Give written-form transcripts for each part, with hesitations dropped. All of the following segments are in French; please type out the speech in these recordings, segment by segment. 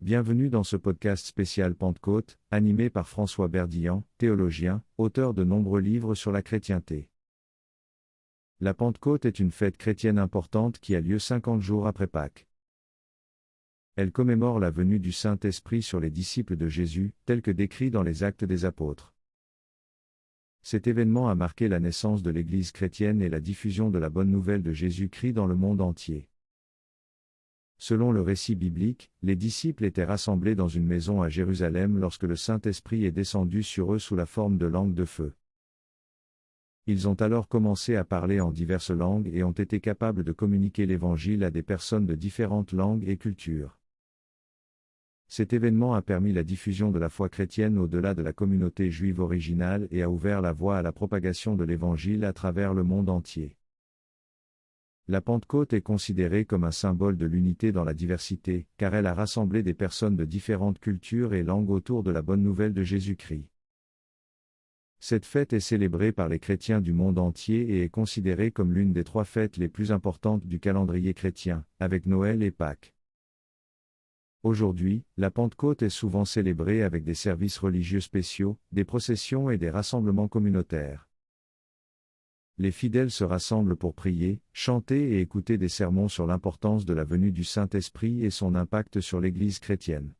Bienvenue dans ce podcast spécial Pentecôte, animé par François Berdillan, théologien, auteur de nombreux livres sur la chrétienté. La Pentecôte est une fête chrétienne importante qui a lieu 50 jours après Pâques. Elle commémore la venue du Saint-Esprit sur les disciples de Jésus, tel que décrit dans les Actes des Apôtres. Cet événement a marqué la naissance de l'Église chrétienne et la diffusion de la bonne nouvelle de Jésus-Christ dans le monde entier. Selon le récit biblique, les disciples étaient rassemblés dans une maison à Jérusalem lorsque le Saint-Esprit est descendu sur eux sous la forme de langues de feu. Ils ont alors commencé à parler en diverses langues et ont été capables de communiquer l'Évangile à des personnes de différentes langues et cultures. Cet événement a permis la diffusion de la foi chrétienne au-delà de la communauté juive originale et a ouvert la voie à la propagation de l'Évangile à travers le monde entier. La Pentecôte est considérée comme un symbole de l'unité dans la diversité, car elle a rassemblé des personnes de différentes cultures et langues autour de la bonne nouvelle de Jésus-Christ. Cette fête est célébrée par les chrétiens du monde entier et est considérée comme l'une des 3 fêtes les plus importantes du calendrier chrétien, avec Noël et Pâques. Aujourd'hui, la Pentecôte est souvent célébrée avec des services religieux spéciaux, des processions et des rassemblements communautaires. Les fidèles se rassemblent pour prier, chanter et écouter des sermons sur l'importance de la venue du Saint-Esprit et son impact sur l'Église chrétienne.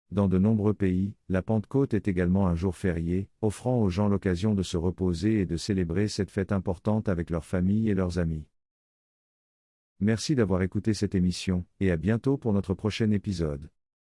Dans de nombreux pays, la Pentecôte est également un jour férié, offrant aux gens l'occasion de se reposer et de célébrer cette fête importante avec leurs familles et leurs amis. Merci d'avoir écouté cette émission, et à bientôt pour notre prochain épisode.